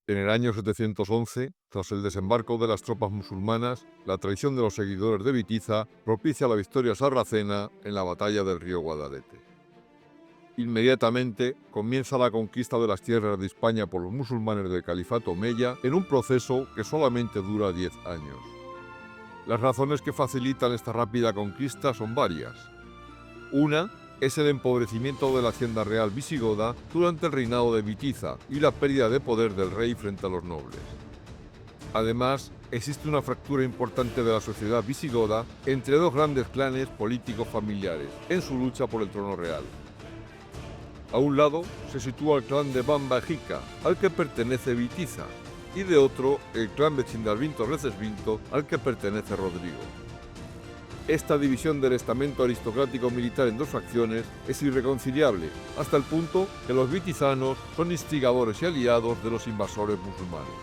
En el año 711, tras el desembarco de las tropas musulmanas, la traición de los seguidores de Witiza propicia la victoria sarracena en la batalla del río Guadalete. Inmediatamente comienza la conquista de las tierras de España por los musulmanes del califato omeya en un proceso que solamente dura 10 años. Las razones que facilitan esta rápida conquista son varias. Una es el empobrecimiento de la hacienda real visigoda durante el reinado de Witiza y la pérdida de poder del rey frente a los nobles. Además, existe una fractura importante de la sociedad visigoda entre dos grandes clanes políticos familiares en su lucha por el trono real. A un lado se sitúa el clan de Bamba Egica, al que pertenece Witiza, y de otro el clan de Chindalvinto-Recesvinto, al que pertenece Rodrigo. Esta división del estamento aristocrático militar en dos facciones es irreconciliable, hasta el punto que los witizanos son instigadores y aliados de los invasores musulmanes.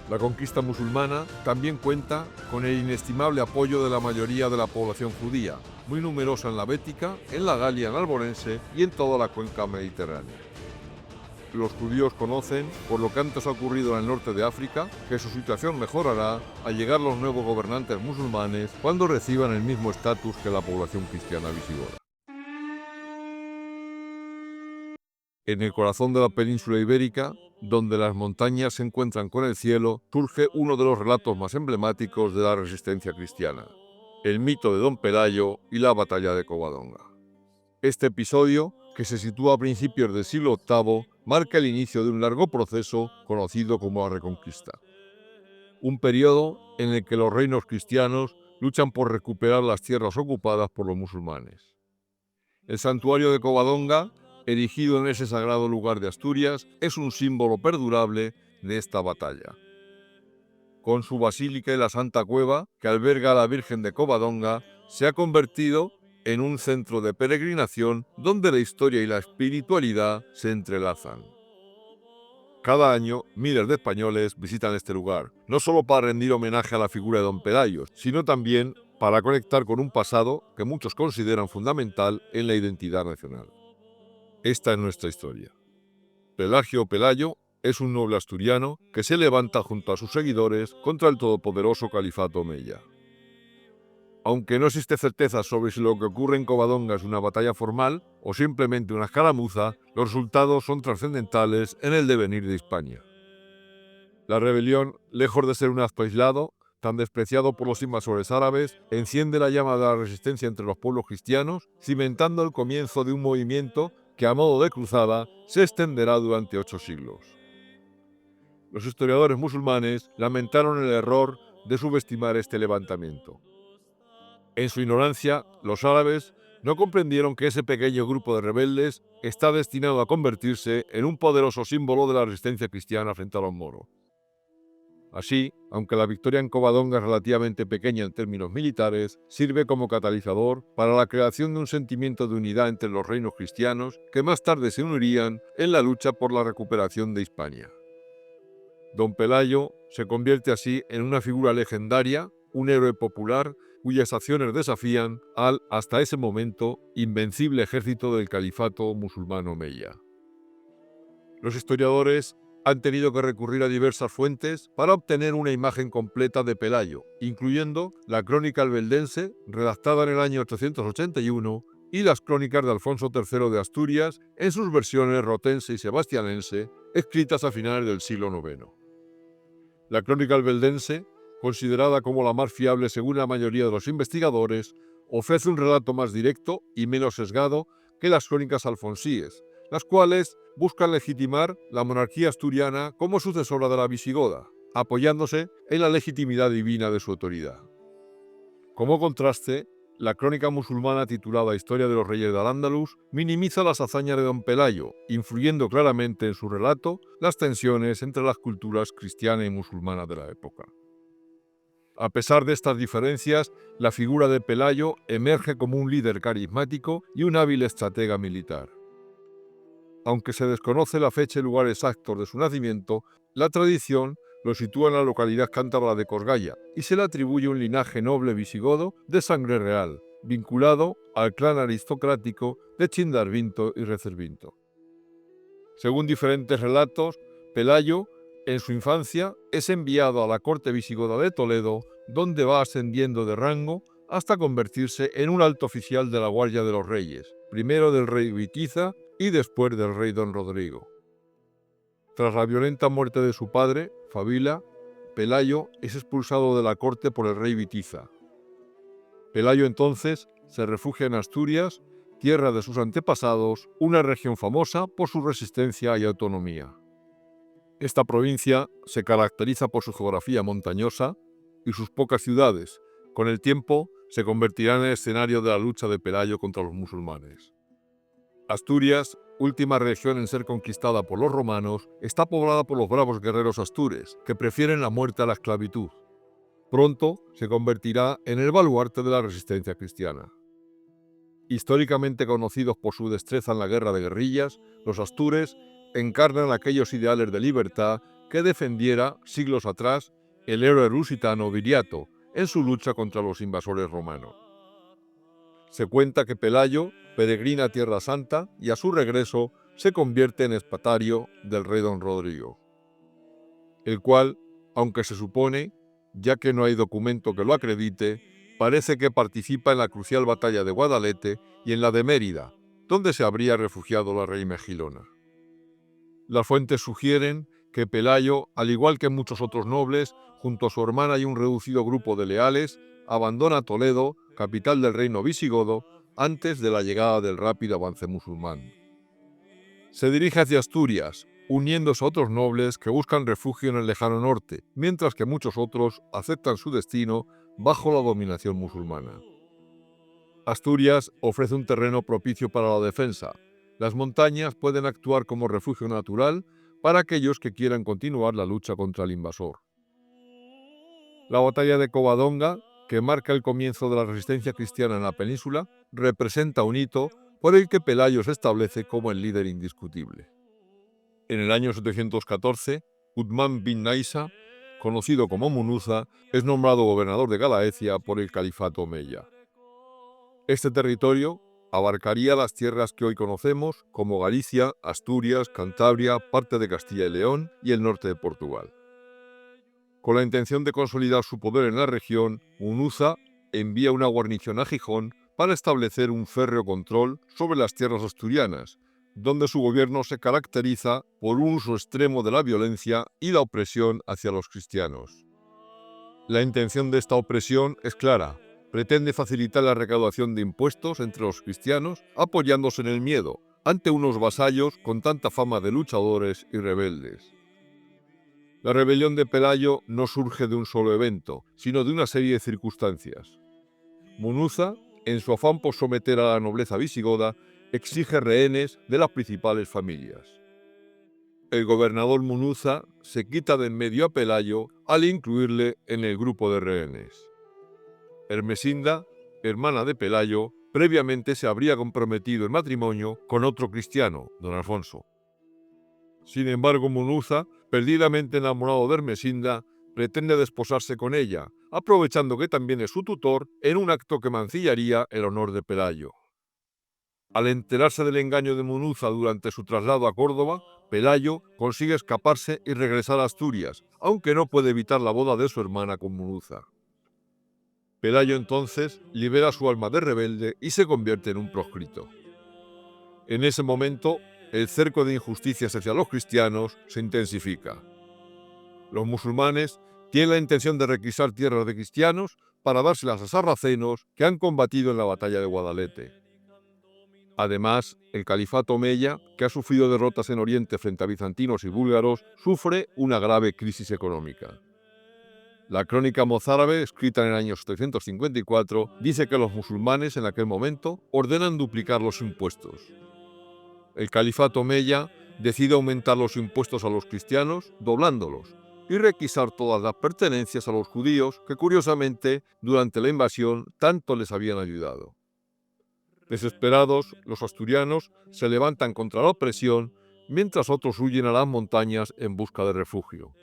La conquista musulmana también cuenta con el inestimable apoyo de la mayoría de la población judía, muy numerosa en la Bética, en la Galia narbonense y en toda la cuenca mediterránea. Los judíos conocen, por lo que antes ha ocurrido en el norte de África, que su situación mejorará al llegar los nuevos gobernantes musulmanes cuando reciban el mismo estatus que la población cristiana visigoda. En el corazón de la península ibérica, donde las montañas se encuentran con el cielo, surge uno de los relatos más emblemáticos de la resistencia cristiana, el mito de Don Pelayo y la batalla de Covadonga. Este episodio, que se sitúa a principios del siglo VIII, marca el inicio de un largo proceso conocido como la Reconquista. Un periodo en el que los reinos cristianos luchan por recuperar las tierras ocupadas por los musulmanes. El santuario de Covadonga, erigido en ese sagrado lugar de Asturias, es un símbolo perdurable de esta batalla. Con su basílica y la Santa Cueva, que alberga a la Virgen de Covadonga, se ha convertido en un centro de peregrinación donde la historia y la espiritualidad se entrelazan. Cada año, miles de españoles visitan este lugar, no solo para rendir homenaje a la figura de Don Pelayo, sino también para conectar con un pasado que muchos consideran fundamental en la identidad nacional. Esta es nuestra historia. Pelagio o Pelayo es un noble asturiano que se levanta junto a sus seguidores contra el todopoderoso califato omeya. Aunque no existe certeza sobre si lo que ocurre en Covadonga es una batalla formal o simplemente una escaramuza, los resultados son trascendentales en el devenir de España. La rebelión, lejos de ser un acto aislado, tan despreciado por los invasores árabes, enciende la llama de la resistencia entre los pueblos cristianos, cimentando el comienzo de un movimiento que a modo de cruzada se extenderá durante 8 siglos. Los historiadores musulmanes lamentaron el error de subestimar este levantamiento. En su ignorancia, los árabes no comprendieron que ese pequeño grupo de rebeldes está destinado a convertirse en un poderoso símbolo de la resistencia cristiana frente a los moros. Así, aunque la victoria en Covadonga es relativamente pequeña en términos militares, sirve como catalizador para la creación de un sentimiento de unidad entre los reinos cristianos que más tarde se unirían en la lucha por la recuperación de Hispania. Don Pelayo se convierte así en una figura legendaria, un héroe popular cuyas acciones desafían al, hasta ese momento, invencible ejército del califato musulmán omeya. Los historiadores han tenido que recurrir a diversas fuentes para obtener una imagen completa de Pelayo, incluyendo la Crónica albeldense, redactada en el año 881, y las crónicas de Alfonso III de Asturias, en sus versiones rotense y sebastianense, escritas a finales del siglo IX. La Crónica albeldense, considerada como la más fiable según la mayoría de los investigadores, ofrece un relato más directo y menos sesgado que las crónicas alfonsíes, las cuales buscan legitimar la monarquía asturiana como sucesora de la visigoda, apoyándose en la legitimidad divina de su autoridad. Como contraste, la crónica musulmana titulada Historia de los Reyes de Al-Ándalus minimiza las hazañas de Don Pelayo, influyendo claramente en su relato las tensiones entre las culturas cristiana y musulmana de la época. A pesar de estas diferencias, la figura de Pelayo emerge como un líder carismático y un hábil estratega militar. Aunque se desconoce la fecha y lugar exactos de su nacimiento, la tradición lo sitúa en la localidad cántabra de Cosgaya y se le atribuye un linaje noble visigodo de sangre real, vinculado al clan aristocrático de Chindalvinto y Recesvinto. Según diferentes relatos, Pelayo En su infancia es enviado a la corte visigoda de Toledo, donde va ascendiendo de rango hasta convertirse en un alto oficial de la Guardia de los Reyes, primero del rey Witiza y después del rey Don Rodrigo. Tras la violenta muerte de su padre, Fabila, Pelayo es expulsado de la corte por el rey Witiza. Pelayo entonces se refugia en Asturias, tierra de sus antepasados, una región famosa por su resistencia y autonomía. Esta provincia se caracteriza por su geografía montañosa y sus pocas ciudades. Con el tiempo se convertirá en el escenario de la lucha de Pelayo contra los musulmanes. Asturias, última región en ser conquistada por los romanos, está poblada por los bravos guerreros astures, que prefieren la muerte a la esclavitud. Pronto se convertirá en el baluarte de la resistencia cristiana. Históricamente conocidos por su destreza en la guerra de guerrillas, los astures encarnan aquellos ideales de libertad que defendiera, siglos atrás, el héroe lusitano Viriato en su lucha contra los invasores romanos. Se cuenta que Pelayo peregrina a Tierra Santa y a su regreso se convierte en espatario del rey Don Rodrigo, el cual, aunque se supone, ya que no hay documento que lo acredite, parece que participa en la crucial batalla de Guadalete y en la de Mérida, donde se habría refugiado la reina Mejilona. Las fuentes sugieren que Pelayo, al igual que muchos otros nobles, junto a su hermana y un reducido grupo de leales, abandona Toledo, capital del reino visigodo, antes de la llegada del rápido avance musulmán. Se dirige hacia Asturias, uniéndose a otros nobles que buscan refugio en el lejano norte, mientras que muchos otros aceptan su destino bajo la dominación musulmana. Asturias ofrece un terreno propicio para la defensa. Las montañas pueden actuar como refugio natural para aquellos que quieran continuar la lucha contra el invasor. La batalla de Covadonga, que marca el comienzo de la resistencia cristiana en la península, representa un hito por el que Pelayo se establece como el líder indiscutible. En el año 714, Uthman bin Naisa, conocido como Munuza, es nombrado gobernador de Galaecia por el califato omeya. Este territorio abarcaría las tierras que hoy conocemos como Galicia, Asturias, Cantabria, parte de Castilla y León y el norte de Portugal. Con la intención de consolidar su poder en la región, Munuza envía una guarnición a Gijón para establecer un férreo control sobre las tierras asturianas, donde su gobierno se caracteriza por un uso extremo de la violencia y la opresión hacia los cristianos. La intención de esta opresión es clara: pretende facilitar la recaudación de impuestos entre los cristianos, apoyándose en el miedo, ante unos vasallos con tanta fama de luchadores y rebeldes. La rebelión de Pelayo no surge de un solo evento, sino de una serie de circunstancias. Munuza, en su afán por someter a la nobleza visigoda, exige rehenes de las principales familias. El gobernador Munuza se quita de en medio a Pelayo al incluirle en el grupo de rehenes. Ermesinda, hermana de Pelayo, previamente se habría comprometido en matrimonio con otro cristiano, don Alfonso. Sin embargo, Munuza, perdidamente enamorado de Ermesinda, pretende desposarse con ella, aprovechando que también es su tutor, en un acto que mancillaría el honor de Pelayo. Al enterarse del engaño de Munuza durante su traslado a Córdoba, Pelayo consigue escaparse y regresar a Asturias, aunque no puede evitar la boda de su hermana con Munuza. Pelayo entonces libera su alma de rebelde y se convierte en un proscrito. En ese momento, el cerco de injusticias hacia los cristianos se intensifica. Los musulmanes tienen la intención de requisar tierras de cristianos para dárselas a sarracenos que han combatido en la batalla de Guadalete. Además, el califato omeya, que ha sufrido derrotas en Oriente frente a bizantinos y búlgaros, sufre una grave crisis económica. La crónica mozárabe, escrita en el año 754, dice que los musulmanes en aquel momento ordenan duplicar los impuestos. El califato omeya decide aumentar los impuestos a los cristianos, doblándolos, y requisar todas las pertenencias a los judíos que, curiosamente, durante la invasión tanto les habían ayudado. Desesperados, los asturianos se levantan contra la opresión, mientras otros huyen a las montañas en busca de refugio.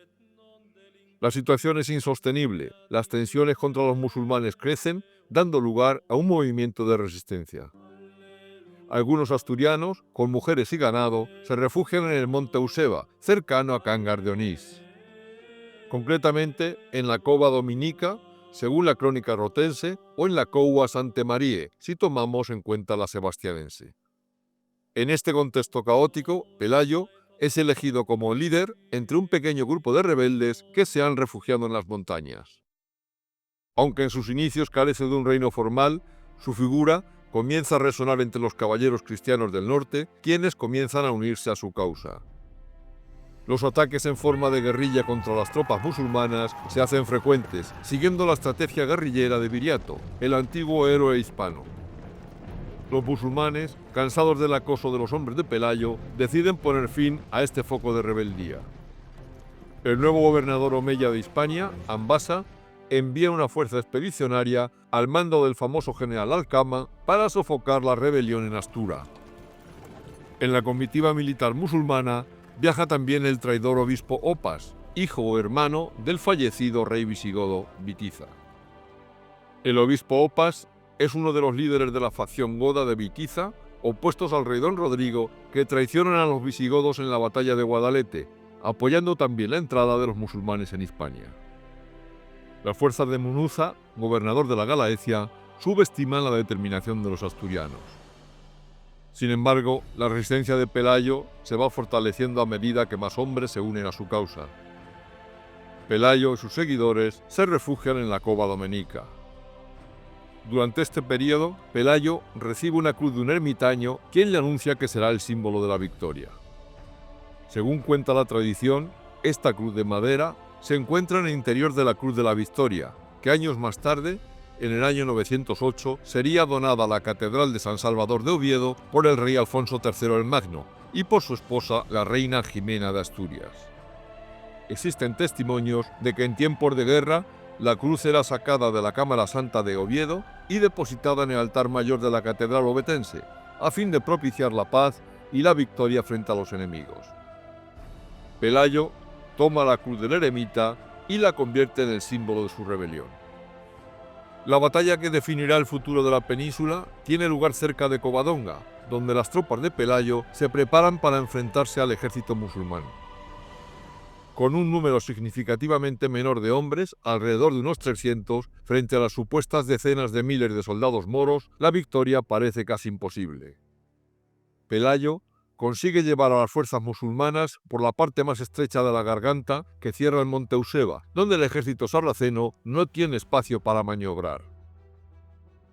La situación es insostenible, las tensiones contra los musulmanes crecen, dando lugar a un movimiento de resistencia. Algunos asturianos, con mujeres y ganado, se refugian en el monte Euseba, cercano a Cangas de Onís. concretamente en la Cova Dominica, según la crónica rotense, o en la Cova Sante Marie, si tomamos en cuenta la sebastianense. En este contexto caótico, Pelayo es elegido como líder entre un pequeño grupo de rebeldes que se han refugiado en las montañas. Aunque en sus inicios carece de un reino formal, su figura comienza a resonar entre los caballeros cristianos del norte, quienes comienzan a unirse a su causa. Los ataques en forma de guerrilla contra las tropas musulmanas se hacen frecuentes, siguiendo la estrategia guerrillera de Viriato, el antiguo héroe hispano. Los musulmanes, cansados del acoso de los hombres de Pelayo, deciden poner fin a este foco de rebeldía. El nuevo gobernador omeya de Hispania, Ambasa, envía una fuerza expedicionaria al mando del famoso general Alcama para sofocar la rebelión en Astura. En la comitiva militar musulmana viaja también el traidor obispo Opas, hijo o hermano del fallecido rey visigodo Bitiza. El obispo Opas es uno de los líderes de la facción goda de Bitiza, opuestos al rey don Rodrigo, que traicionan a los visigodos en la batalla de Guadalete, apoyando también la entrada de los musulmanes en Hispania. Las fuerzas de Munuza, gobernador de la Galaecia, subestiman la determinación de los asturianos. Sin embargo, la resistencia de Pelayo se va fortaleciendo a medida que más hombres se unen a su causa. Pelayo y sus seguidores se refugian en la Cova Dominica. Durante este periodo, Pelayo recibe una cruz de un ermitaño, quien le anuncia que será el símbolo de la victoria. Según cuenta la tradición, esta cruz de madera se encuentra en el interior de la Cruz de la Victoria, que años más tarde, en el año 908, sería donada a la Catedral de San Salvador de Oviedo por el rey Alfonso III el Magno y por su esposa, la reina Jimena de Asturias. Existen testimonios de que en tiempos de guerra, la cruz era sacada de la Cámara Santa de Oviedo y depositada en el altar mayor de la Catedral ovetense, a fin de propiciar la paz y la victoria frente a los enemigos. Pelayo toma la cruz del eremita y la convierte en el símbolo de su rebelión. La batalla que definirá el futuro de la península tiene lugar cerca de Covadonga, donde las tropas de Pelayo se preparan para enfrentarse al ejército musulmán. Con un número significativamente menor de hombres, alrededor de unos 300, frente a las supuestas decenas de miles de soldados moros, la victoria parece casi imposible. Pelayo consigue llevar a las fuerzas musulmanas por la parte más estrecha de la garganta que cierra el monte Euseba, donde el ejército sarraceno no tiene espacio para maniobrar,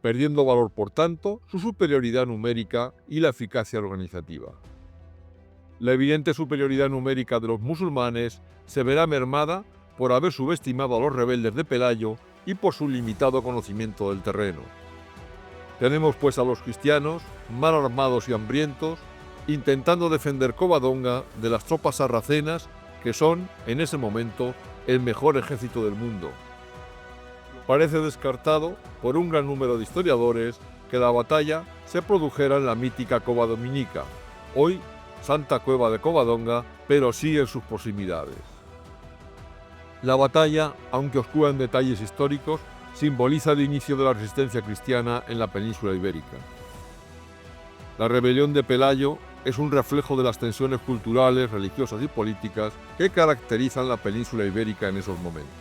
perdiendo valor por tanto su superioridad numérica y la eficacia organizativa. La evidente superioridad numérica de los musulmanes se verá mermada por haber subestimado a los rebeldes de Pelayo y por su limitado conocimiento del terreno. Tenemos pues a los cristianos, mal armados y hambrientos, intentando defender Covadonga de las tropas sarracenas, que son, en ese momento, el mejor ejército del mundo. Parece descartado, por un gran número de historiadores, que la batalla se produjera en la mítica Cova Dominica, hoy Santa Cueva de Covadonga, pero sí en sus proximidades. La batalla, aunque oscura en detalles históricos, simboliza el inicio de la resistencia cristiana en la península ibérica. La rebelión de Pelayo es un reflejo de las tensiones culturales, religiosas y políticas que caracterizan la península ibérica en esos momentos.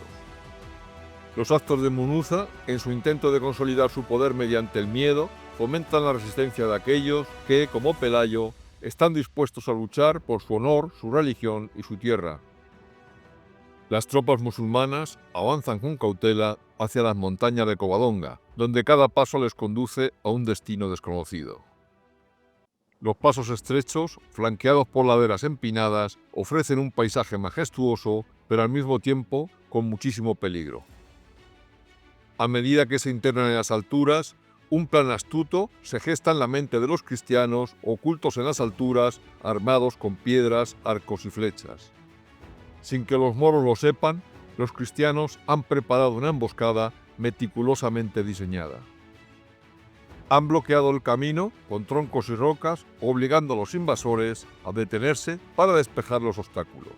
Los actos de Munuza, en su intento de consolidar su poder mediante el miedo, fomentan la resistencia de aquellos que, como Pelayo, están dispuestos a luchar por su honor, su religión y su tierra. Las tropas musulmanas avanzan con cautela hacia las montañas de Covadonga, donde cada paso les conduce a un destino desconocido. Los pasos estrechos, flanqueados por laderas empinadas, ofrecen un paisaje majestuoso, pero al mismo tiempo con muchísimo peligro. A medida que se internan en las alturas, un plan astuto se gesta en la mente de los cristianos, ocultos en las alturas, armados con piedras, arcos y flechas. Sin que los moros lo sepan, los cristianos han preparado una emboscada meticulosamente diseñada. Han bloqueado el camino con troncos y rocas, obligando a los invasores a detenerse para despejar los obstáculos.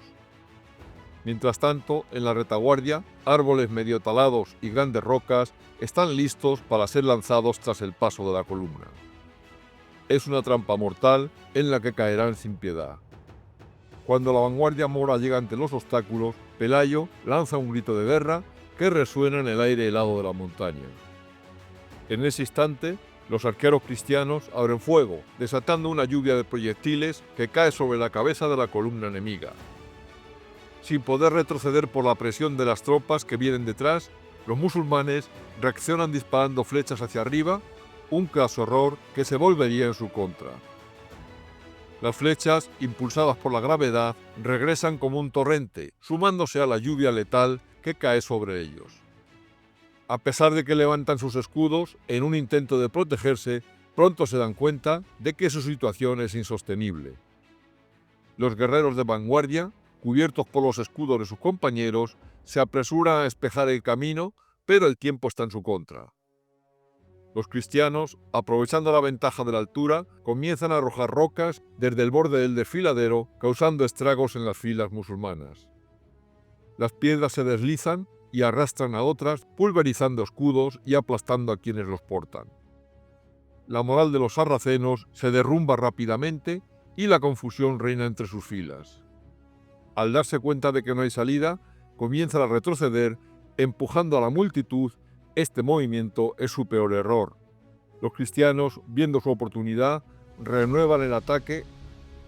Mientras tanto, en la retaguardia, árboles medio talados y grandes rocas están listos para ser lanzados tras el paso de la columna. Es una trampa mortal en la que caerán sin piedad. Cuando la vanguardia mora llega ante los obstáculos, Pelayo lanza un grito de guerra que resuena en el aire helado de la montaña. En ese instante, los arqueros cristianos abren fuego, desatando una lluvia de proyectiles que cae sobre la cabeza de la columna enemiga. Sin poder retroceder por la presión de las tropas que vienen detrás, los musulmanes reaccionan disparando flechas hacia arriba, un craso error que se volvería en su contra. Las flechas, impulsadas por la gravedad, regresan como un torrente, sumándose a la lluvia letal que cae sobre ellos. A pesar de que levantan sus escudos, en un intento de protegerse, pronto se dan cuenta de que su situación es insostenible. Los guerreros de vanguardia, cubiertos por los escudos de sus compañeros, se apresuran a despejar el camino, pero el tiempo está en su contra. Los cristianos, aprovechando la ventaja de la altura, comienzan a arrojar rocas desde el borde del desfiladero, causando estragos en las filas musulmanas. Las piedras se deslizan y arrastran a otras, pulverizando escudos y aplastando a quienes los portan. La moral de los sarracenos se derrumba rápidamente y la confusión reina entre sus filas. Al darse cuenta de que no hay salida, comienzan a retroceder, empujando a la multitud. Este movimiento es su peor error. Los cristianos, viendo su oportunidad, renuevan el ataque.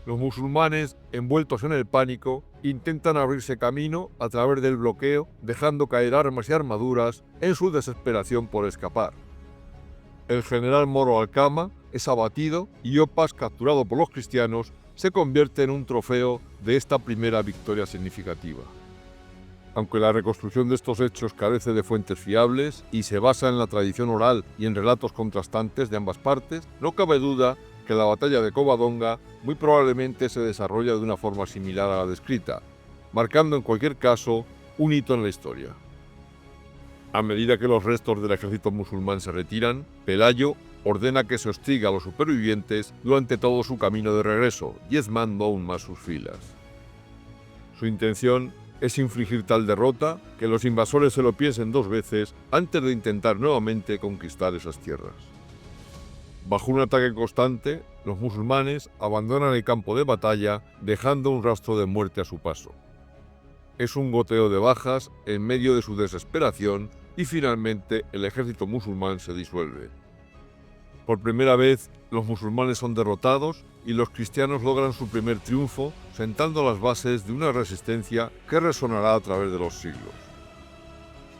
Los musulmanes, envueltos en el pánico, intentan abrirse camino a través del bloqueo, dejando caer armas y armaduras en su desesperación por escapar. El general Moro Alcama es abatido y Opas, capturado por los cristianos, se convierte en un trofeo de esta primera victoria significativa. Aunque la reconstrucción de estos hechos carece de fuentes fiables y se basa en la tradición oral y en relatos contrastantes de ambas partes, no cabe duda que la batalla de Covadonga muy probablemente se desarrolla de una forma similar a la descrita, marcando en cualquier caso un hito en la historia. A medida que los restos del ejército musulmán se retiran, Pelayo ordena que se hostigue a los supervivientes durante todo su camino de regreso, diezmando aún más sus filas. Su intención es infligir tal derrota que los invasores se lo piensen dos veces antes de intentar nuevamente conquistar esas tierras. Bajo un ataque constante, los musulmanes abandonan el campo de batalla, dejando un rastro de muerte a su paso. Es un goteo de bajas en medio de su desesperación y finalmente el ejército musulmán se disuelve. Por primera vez, los musulmanes son derrotados y los cristianos logran su primer triunfo, sentando las bases de una resistencia que resonará a través de los siglos.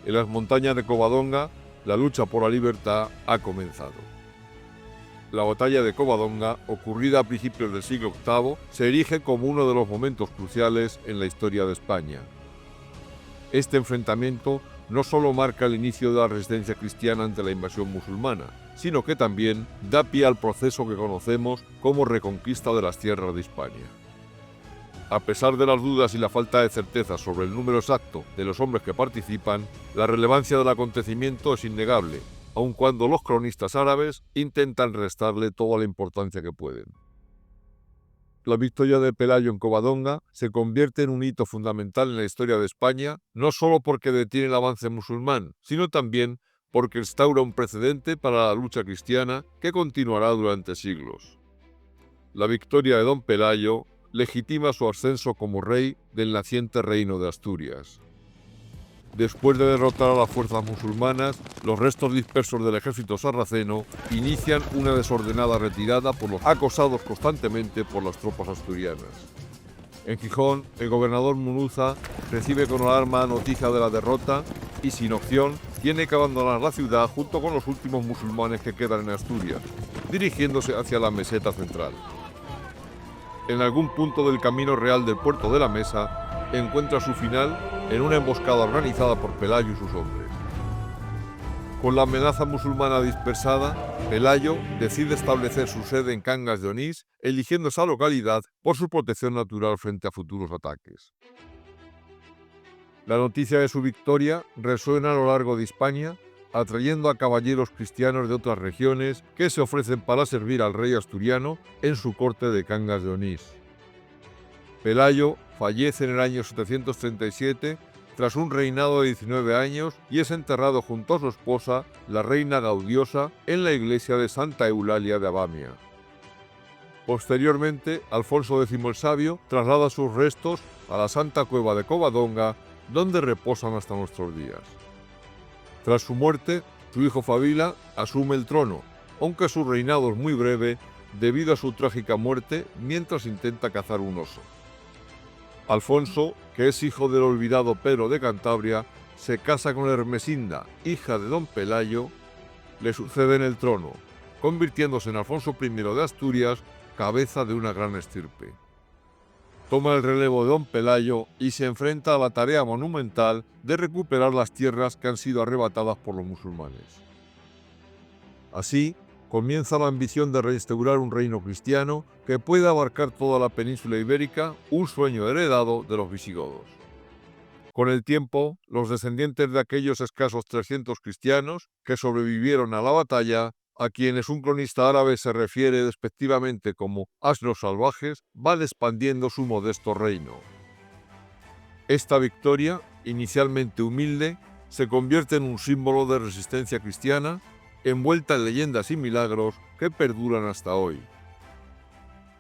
En las montañas de Covadonga, la lucha por la libertad ha comenzado. La batalla de Covadonga, ocurrida a principios del siglo VIII, se erige como uno de los momentos cruciales en la historia de España. Este enfrentamiento no solo marca el inicio de la resistencia cristiana ante la invasión musulmana, sino que también da pie al proceso que conocemos como reconquista de las tierras de Hispania. A pesar de las dudas y la falta de certeza sobre el número exacto de los hombres que participan, la relevancia del acontecimiento es innegable, aun cuando los cronistas árabes intentan restarle toda la importancia que pueden. La victoria de Pelayo en Covadonga se convierte en un hito fundamental en la historia de España, no solo porque detiene el avance musulmán, sino también porque instaura un precedente para la lucha cristiana que continuará durante siglos. La victoria de don Pelayo legitima su ascenso como rey del naciente reino de Asturias. Después de derrotar a las fuerzas musulmanas, los restos dispersos del ejército sarraceno inician una desordenada retirada por los acosados constantemente por las tropas asturianas. En Gijón, el gobernador Munuza recibe con alarma noticia de la derrota y, sin opción, tiene que abandonar la ciudad junto con los últimos musulmanes que quedan en Asturias, dirigiéndose hacia la meseta central. En algún punto del camino real del puerto de la Mesa, encuentra su final en una emboscada organizada por Pelayo y sus hombres. Con la amenaza musulmana dispersada, Pelayo decide establecer su sede en Cangas de Onís, eligiendo esa localidad por su protección natural frente a futuros ataques. La noticia de su victoria resuena a lo largo de Hispania, atrayendo a caballeros cristianos de otras regiones que se ofrecen para servir al rey asturiano en su corte de Cangas de Onís. Pelayo fallece en el año 737 tras un reinado de 19 años y es enterrado junto a su esposa, la reina Gaudiosa, en la iglesia de Santa Eulalia de Abamia. Posteriormente, Alfonso X el Sabio traslada sus restos a la Santa Cueva de Covadonga, donde reposan hasta nuestros días. Tras su muerte, su hijo Fabila asume el trono, aunque su reinado es muy breve debido a su trágica muerte mientras intenta cazar un oso. Alfonso, que es hijo del olvidado Pedro de Cantabria, se casa con Ermesinda, hija de don Pelayo, le sucede en el trono, convirtiéndose en Alfonso I de Asturias, cabeza de una gran estirpe. Toma el relevo de don Pelayo y se enfrenta a la tarea monumental de recuperar las tierras que han sido arrebatadas por los musulmanes. Así, comienza la ambición de restaurar un reino cristiano que pueda abarcar toda la península ibérica, un sueño heredado de los visigodos. Con el tiempo, los descendientes de aquellos escasos 300 cristianos que sobrevivieron a la batalla, a quienes un cronista árabe se refiere despectivamente como asnos salvajes, van expandiendo su modesto reino. Esta victoria, inicialmente humilde, se convierte en un símbolo de resistencia cristiana, envuelta en leyendas y milagros que perduran hasta hoy.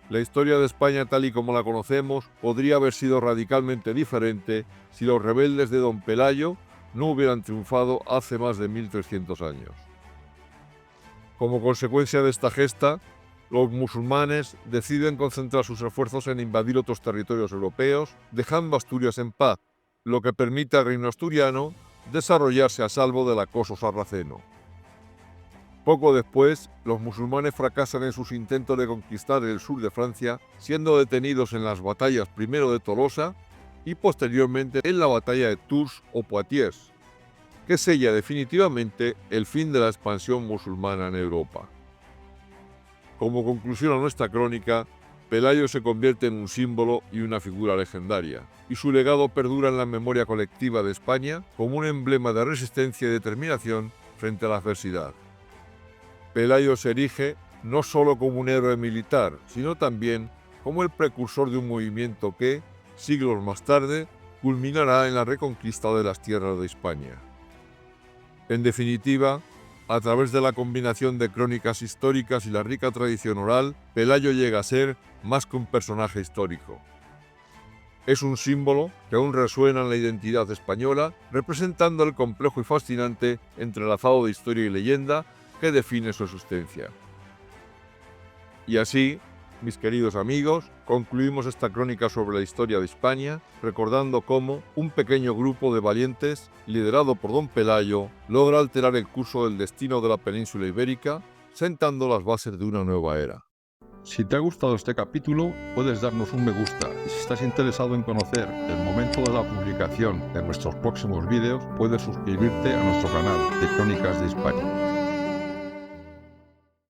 La historia de España tal y como la conocemos podría haber sido radicalmente diferente si los rebeldes de don Pelayo no hubieran triunfado hace más de 1300 años. Como consecuencia de esta gesta, los musulmanes deciden concentrar sus esfuerzos en invadir otros territorios europeos, dejando Asturias en paz, lo que permite al reino asturiano desarrollarse a salvo del acoso sarraceno. Poco después, los musulmanes fracasan en sus intentos de conquistar el sur de Francia, siendo detenidos en las batallas primero de Tolosa y posteriormente en la batalla de Tours o Poitiers, que sella definitivamente el fin de la expansión musulmana en Europa. Como conclusión a nuestra crónica, Pelayo se convierte en un símbolo y una figura legendaria, y su legado perdura en la memoria colectiva de España como un emblema de resistencia y determinación frente a la adversidad. Pelayo se erige no solo como un héroe militar, sino también como el precursor de un movimiento que, siglos más tarde, culminará en la reconquista de las tierras de España. En definitiva, a través de la combinación de crónicas históricas y la rica tradición oral, Pelayo llega a ser más que un personaje histórico. Es un símbolo que aún resuena en la identidad española, representando el complejo y fascinante entrelazado de historia y leyenda que define su existencia. Y así, mis queridos amigos, concluimos esta crónica sobre la historia de España, recordando cómo un pequeño grupo de valientes, liderado por don Pelayo, logra alterar el curso del destino de la península ibérica, sentando las bases de una nueva era. Si te ha gustado este capítulo, puedes darnos un me gusta, y si estás interesado en conocer el momento de la publicación de nuestros próximos vídeos, puedes suscribirte a nuestro canal de Crónicas de España.